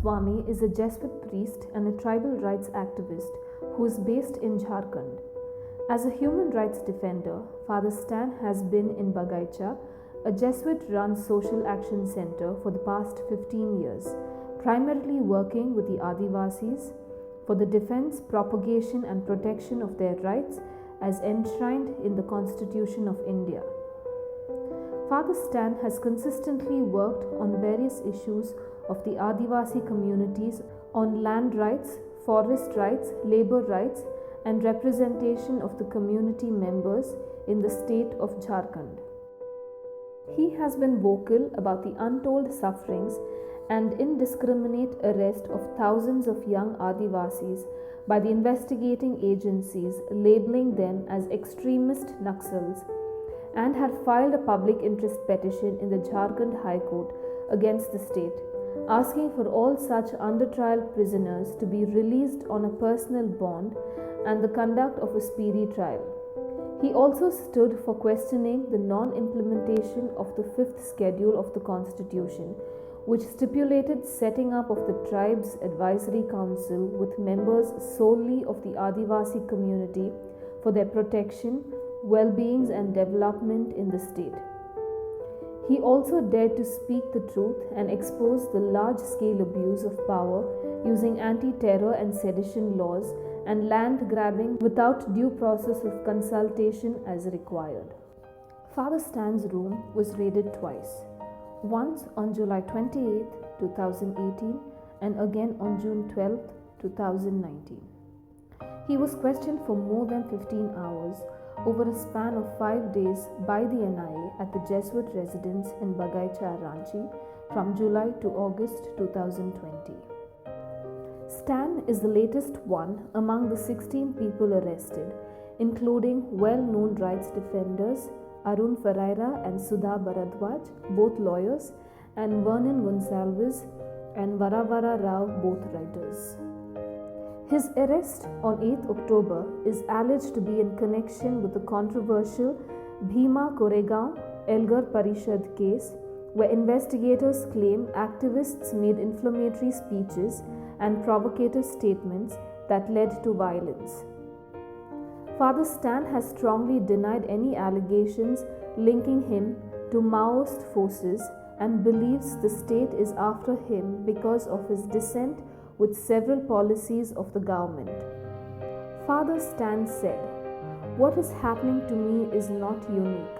Swamy is a Jesuit priest and a tribal rights activist who is based in Jharkhand. As a human rights defender, Father Stan has been in Bagaicha, a Jesuit-run social action center for the past 15 years, primarily working with the Adivasis for the defense, propagation and protection of their rights as enshrined in the Constitution of India. Father Stan has consistently worked on various issues of the Adivasi communities on land rights, forest rights, labor rights, and representation of the community members in the state of Jharkhand. He has been vocal about the untold sufferings and indiscriminate arrest of thousands of young Adivasis by the investigating agencies, labeling them as extremist Naxals, and had filed a public interest petition in the Jharkhand High Court against the state, asking for all such under trial prisoners to be released on a personal bond and the conduct of a speedy trial. He also stood for questioning the non-implementation of the 5th schedule of the Constitution, which stipulated setting up of the tribe's advisory council with members solely of the Adivasi community for their protection, well-being and development in the state. He also dared to speak the truth and expose the large-scale abuse of power using anti-terror and sedition laws and land grabbing without due process of consultation as required. Father Stan's room was raided twice, once on July 28, 2018 and again on June 12, 2019. He was questioned for more than 15 hours over a span of 5 days by the NIA at the Jesuit residence in Bagaicha, Ranchi from July to August 2020. Stan is the latest one among the 16 people arrested, including well-known rights defenders Arun Ferreira and Sudha Bharadwaj, both lawyers, and Vernon Gonsalves and Varavara Rao, both writers. His arrest on 8th October is alleged to be in connection with the controversial Bhima Koregaon Elgar Parishad case, where investigators claim activists made inflammatory speeches and provocative statements that led to violence. Father Stan has strongly denied any allegations linking him to Maoist forces and believes the state is after him because of his dissent with several policies of the government. Father Stan said, "What is happening to me is not unique.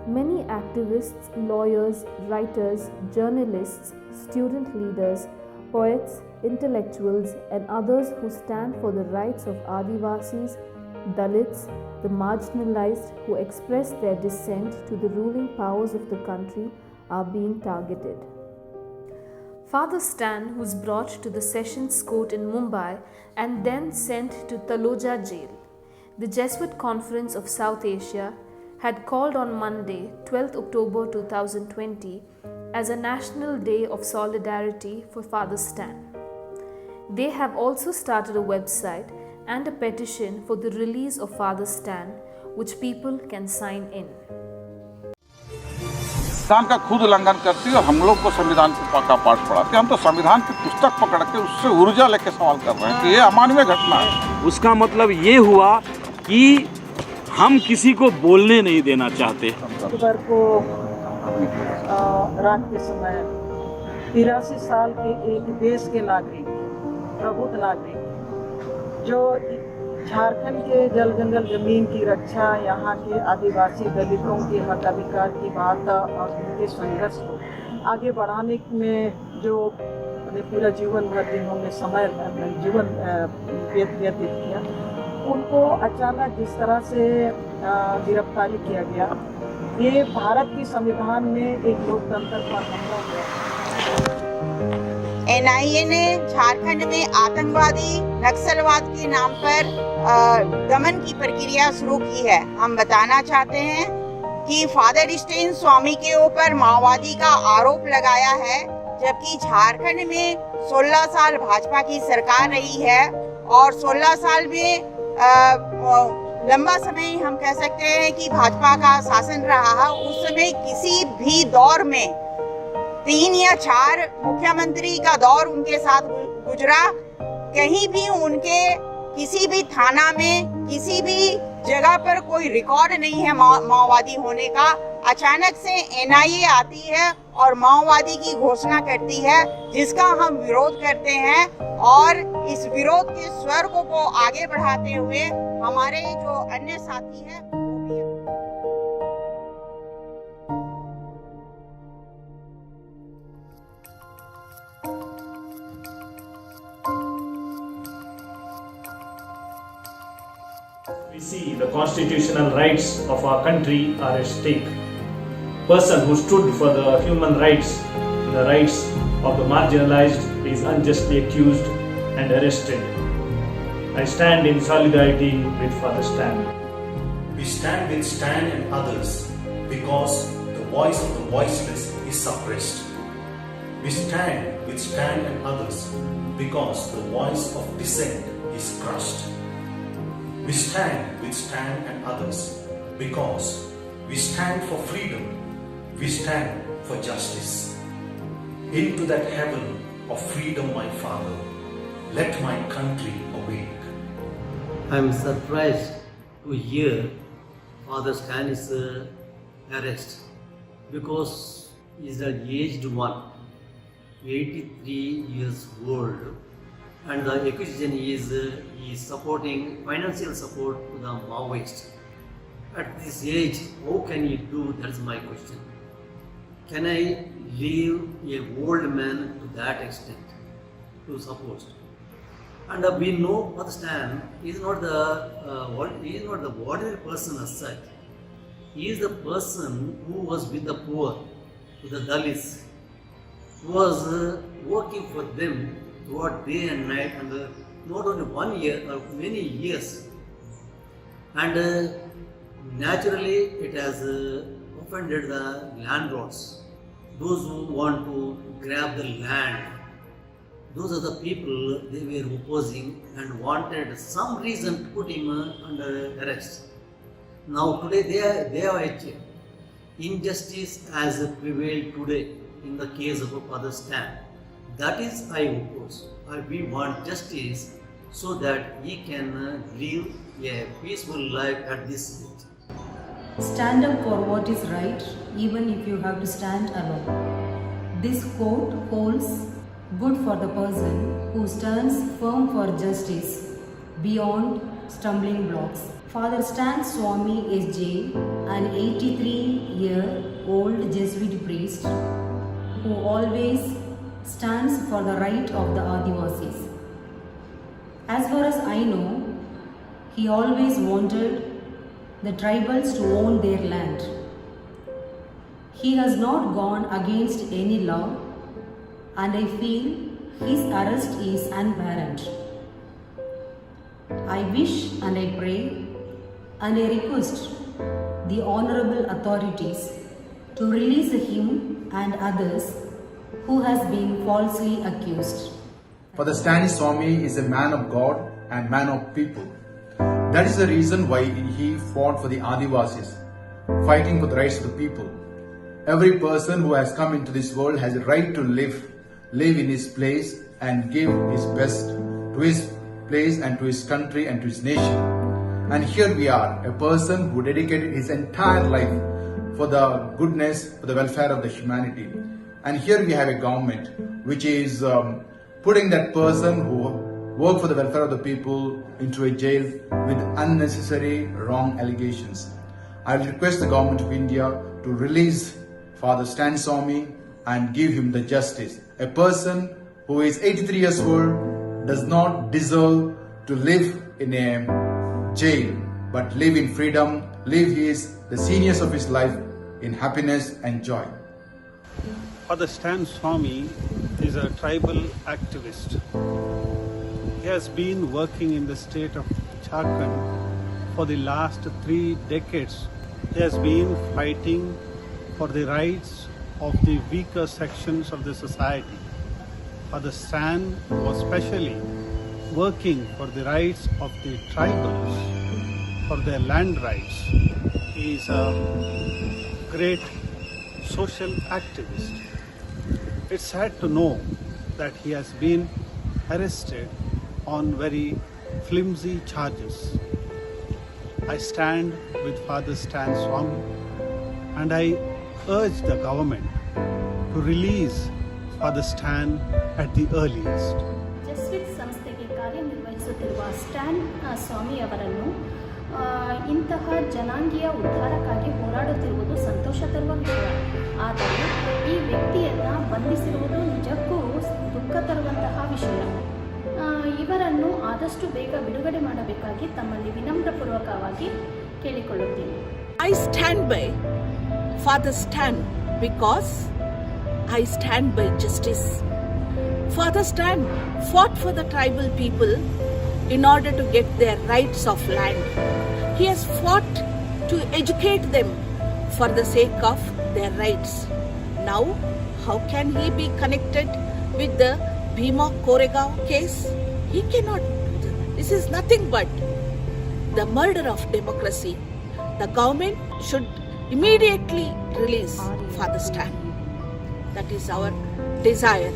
Many activists, lawyers, writers, journalists, student leaders, poets, intellectuals, and others who stand for the rights of Adivasis, Dalits, the marginalized, who express their dissent to the ruling powers of the country are being targeted." Father Stan was brought to the Sessions Court in Mumbai and then sent to Taloja jail. The Jesuit Conference of South Asia had called on Monday, 12th October 2020, as a National Day of Solidarity for Father Stan. They have also started a website and a petition for the release of Father Stan, which people can sign in. संविधान का खुद उल्लंघन करती है और हम लोग को संविधान का पाठ पढ़ाते हैं। हम तो संविधान की पुस्तक पकड़ के उससे ऊर्जा लेके सवाल कर रहे हैं कि ये अमानवीय घटना है। उसका मतलब ये हुआ कि हम किसी को बोलने नहीं देना चाहते। अक्टूबर को रात के समय 83 साल के एक देश के नागरिक, प्रबुद्ध नागरिक, जो झारखंड के जल जंगल जमीन की रक्षा, यहाँ के आदिवासी दलितों के मताधिकार की बात और उनके संघर्ष को आगे बढ़ाने में जो पूरा जीवन भर जिन्होंने समय जीवन व्यतीत किया, उनको अचानक जिस तरह से गिरफ्तारी किया गया, ये भारत की संविधान में एक लोकतंत्र पर हमला हुआ। NIA ने झारखंड में आतंकवादी नक्सलवाद के नाम पर दमन की प्रक्रिया शुरू की है। हम बताना चाहते हैं कि फादर स्टैन स्वामी के ऊपर माओवादी का आरोप लगाया है, जबकि झारखंड में 16 साल भाजपा की सरकार रही है और 16 साल में लंबा समय हम कह सकते हैं कि भाजपा का शासन रहा है। उस समय किसी भी दौर में 3 या 4 मुख्यमंत्री का दौर उनके साथ गुजरा। कहीं भी उनके किसी भी थाना में किसी भी जगह पर कोई रिकॉर्ड नहीं है माओवादी होने का। अचानक से एनआईए आती है और माओवादी की घोषणा करती है, जिसका हम विरोध करते हैं। और इस विरोध के स्वर को आगे बढ़ाते हुए हमारे जो अन्य साथी हैं We see the constitutional rights of our country are at stake. Person who stood for the human rights, the rights of the marginalized, is unjustly accused and arrested. I stand in solidarity with Father Stan. We stand with Stan and others because the voice of the voiceless is suppressed. We stand with Stan and others because the voice of dissent is crushed. We stand with Stan and others because we stand for freedom. We stand for justice. Into that heaven of freedom, my Father, let my country awake. I am surprised to hear Father Stan's arrest because he is an aged one, 83 years old, and the accusation is he is supporting financial support to the Maoists. At this age, how can he do? That's my question. Can I leave a old man to that extent to support? And we know Father Stan is not the ordinary person as such. He is the person who was with the poor, with the Dalits, who was working for them throughout day and night, and not only 1 year or many years. And naturally it has offended the landlords, those who want to grab the land. Those are the people they were opposing and wanted some reason to put him under arrest. Now today they have achieved. Injustice has prevailed today in the case of Father Stan. That is I oppose. We want justice so that he can live a peaceful life at this age. Stand up for what is right, even if you have to stand alone. This quote holds good for the person who stands firm for justice beyond stumbling blocks. Father Stan Swamy S.J., an 83-year-old Jesuit priest who always stands for the right of the Adivasis. As far as I know, he always wanted the tribals to own their land. He has not gone against any law, and I feel his arrest is unwarranted. I wish and I pray and I request the honorable authorities to release him and others who has been falsely accused. Father Stan Swamy is a man of God and man of people. That is the reason why he fought for the Adivasis, fighting for the rights of the people. Every person who has come into this world has a right to live in his place and give his best to his place and to his country and to his nation. And here we are, a person who dedicated his entire life for the goodness, for the welfare of the humanity. And here we have a government which is putting that person who worked for the welfare of the people into a jail with unnecessary wrong allegations. I will request the government of India to release Father Stan Swamy and give him the justice. A person who is 83 years old does not deserve to live in a jail, but live in freedom, live the seniors of his life in happiness and joy. Father Stan Swamy is a tribal activist. He has been working in the state of Jharkhand for the last 3 decades. He has been fighting for the rights of the weaker sections of the society. Father Stan was specially working for the rights of the tribals, for their land rights. He is a great social activist. It's sad to know that he has been arrested on very flimsy charges. I stand with Father Stan Swamy and I urge the government to release Father Stan at the earliest. Jesuit ಸಂಸ್ಥೆಗೆ ಕಾರ್ಯನಿರ್ವಹಿಸುತ್ತಿರುವ ಸ್ಟ್ಯಾನ್ ಸ್ವಾಮಿ ಅವರನ್ನು ಇಂತಹ ಜನಾಂಗೀಯ ಉದ್ಧಾರಕ್ಕಾಗಿ ಹೋರಾಡುತ್ತಿರುವುದು ಸಂತೋಷ ತರುವ ವಿಷಯ. ಆದರೆ ಈ ವ್ಯಕ್ತಿಯನ್ನು ಬಂಧಿಸಿರುವುದು ನಿಜಕ್ಕೂ ದುಃಖ ತರುವಂತಹ ವಿಷಯ. ಇವರನ್ನು ಆದಷ್ಟು ಬೇಗ ಬಿಡುಗಡೆ ಮಾಡಬೇಕಾಗಿ ತಮ್ಮಲ್ಲಿ ವಿನಮ್ರಪೂರ್ವಕವಾಗಿ ಕೇಳಿಕೊಳ್ಳುತ್ತೇನೆ. I stand by Father Stan because I stand by justice. Father Stan fought for the tribal people in order to get their rights of land. He has fought to educate them for the sake of their rights. Now, how can he be connected with the Bhima Koregaon case? He cannot. This is nothing but the murder of democracy. The government should immediately release Father Stan. That is our desire.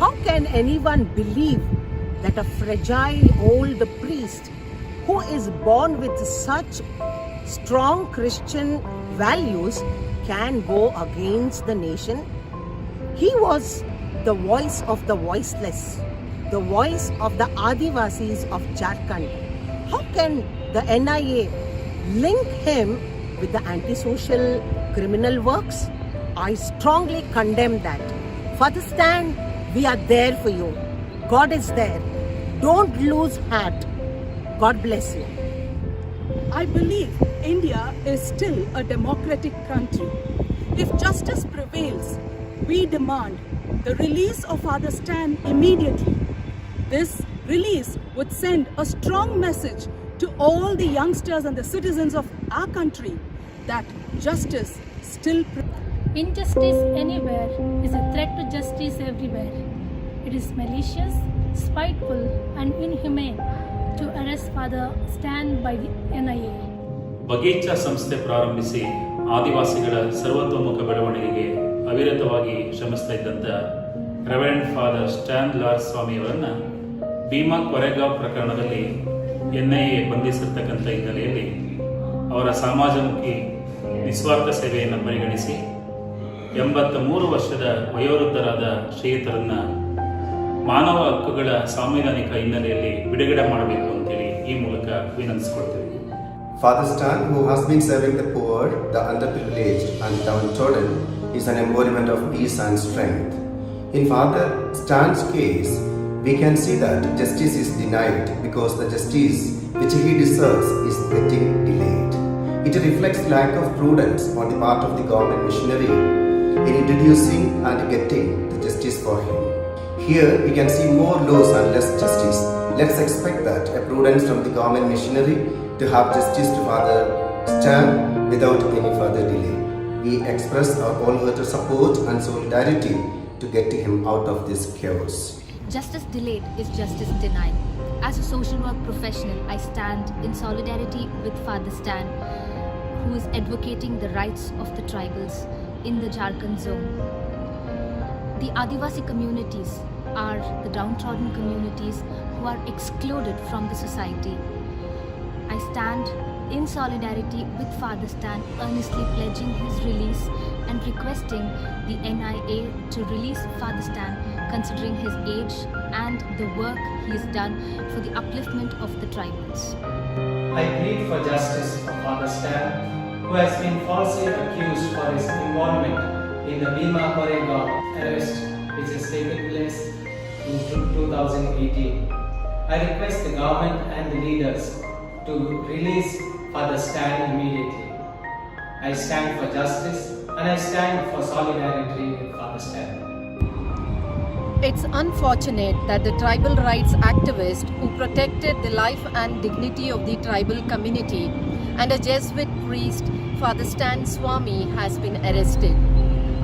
How can anyone believe that a fragile old priest who is born with such strong Christian values can go against the nation? He was the voice of the voiceless, the voice of the Adivasis of Jharkhand. How can the NIA link him with the antisocial criminal works? I strongly condemn that. Father Stan, we are there for you. God is there. Don't lose heart. God bless you. I believe India is still a democratic country. If justice prevails, we demand the release of Father Stan immediately. This release would send a strong message to all the youngsters and the citizens of our country that justice still prevails. Injustice anywhere is a threat to justice everywhere. It is malicious, spiteful and inhumane to arrest Father Stan by the NIA. ಬಗೀಚಾ ಸಂಸ್ಥೆ ಪ್ರಾರಂಭಿಸಿ ಆದಿವಾಸಿಗಳ ಸರ್ವತೋಮುಖ ಬೆಳವಣಿಗೆಗೆ ಅವಿರತವಾಗಿ ಶ್ರಮಿಸ್ತಾ ಇದ್ದಂಥ reverend father Stan ಲಾರ್ ಸ್ವಾಮಿಯವರನ್ನು Bima Koregaon ಪ್ರಕರಣದಲ್ಲಿ NIA ಬಂಧಿಸಿರ್ತಕ್ಕಂಥ ಹಿನ್ನೆಲೆಯಲ್ಲಿ ಅವರ ಸಮಾಜಮುಖಿ ನಿಸ್ವಾರ್ಥ ಸೇವೆಯನ್ನು ಪರಿಗಣಿಸಿ 83 ವರ್ಷದ ವಯೋವೃದ್ಧರಾದ ಶ್ರೀಯುತರನ್ನ ಮಾನವ ಹಕ್ಕುಗಳ ಸಾಂವಿಧಾನಿಕ ಹಿನ್ನೆಲೆಯಲ್ಲಿ ಬಿಡುಗಡೆ ಮಾಡಬೇಕು ಅಂತೇಳಿ ಈ ಮೂಲಕ ವಿನಂತಿಸಿಕೊಳ್ತೇವೆ. Father Stan, who has been serving the poor, the underprivileged and downtrodden, is an embodiment of peace and strength. In Father Stan's case, we can see that justice is denied because the justice which he deserves is getting delayed. It reflects lack of prudence on the part of the government machinery in introducing and getting the justice for him. Here we can see more laws and less justice. Let's expect that a prudence from the government machinery to have justice to Father Stan without any further delay. We express our wholehearted support and solidarity to get him out of this chaos. Justice delayed is justice denied. As a social work professional, I stand in solidarity with Father Stan, who is advocating the rights of the tribals in the Jharkhand zone. The Adivasi communities are the downtrodden communities who are excluded from the society. I stand in solidarity with Father Stan, earnestly pledging his release and requesting the NIA to release Father Stan, considering his age and the work he has done for the upliftment of the tribals. I plead for justice for Father Stan, who has been falsely accused for his involvement in the Bhima Koregaon arrest which has taken place in 2018. I request the government and the leaders to release Father Stan immediately. I stand for justice and I stand for solidarity with Father Stan. It's unfortunate that the tribal rights activist who protected the life and dignity of the tribal community and a Jesuit priest, Father Stan Swamy, has been arrested.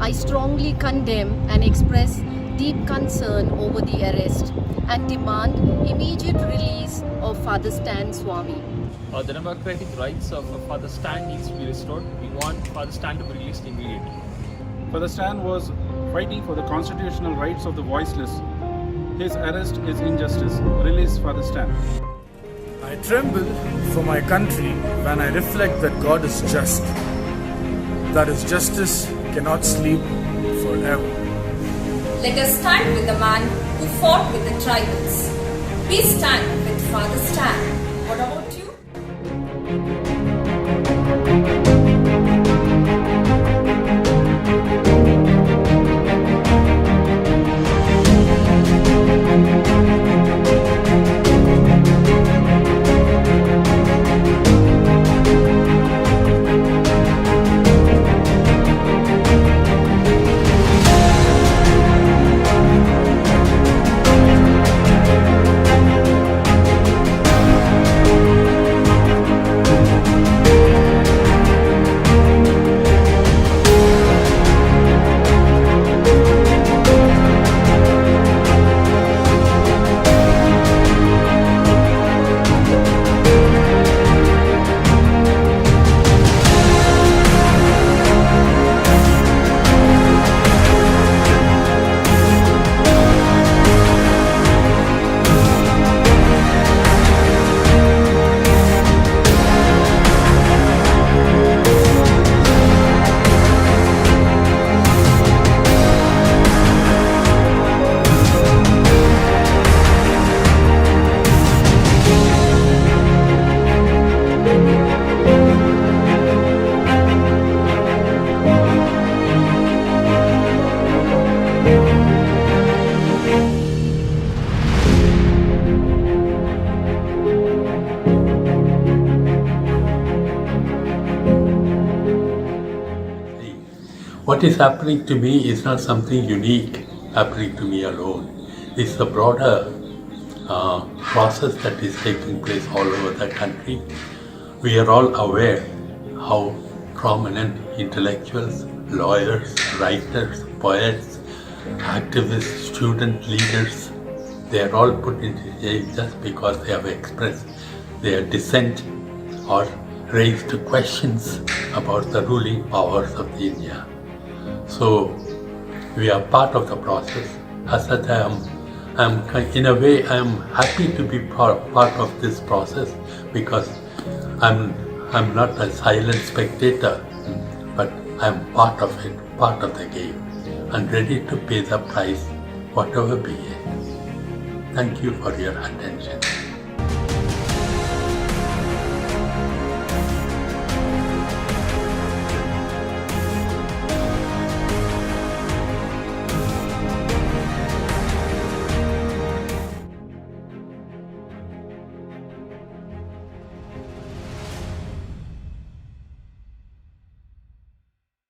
I strongly condemn and express deep concern over the arrest and demand immediate release of Father Stan Swamy. The democratic rights of Father Stan needs to be restored. We want Father Stan to be released immediately. Father Stan was fighting for the constitutional rights of the voiceless. His arrest is injustice. Release Father Stan. I tremble for my country when I reflect that God is just, that His justice cannot sleep forever. Let us stand with the man who fought with the tribals. We stand with Father Stan. What about you? What is happening to me is not something unique happening to me alone. It's a broader process that is taking place all over the country. We are all aware how prominent intellectuals, lawyers, writers, poets, activists, student leaders, they are all put into jail just because they have expressed their dissent or raised questions about the ruling powers of India. So we are part of the process. As such, in a way, I am happy to be part of this process because I'm not a silent spectator, but I'm part of it, part of the game, and ready to pay the price, whatever be it. Thank you for your attention.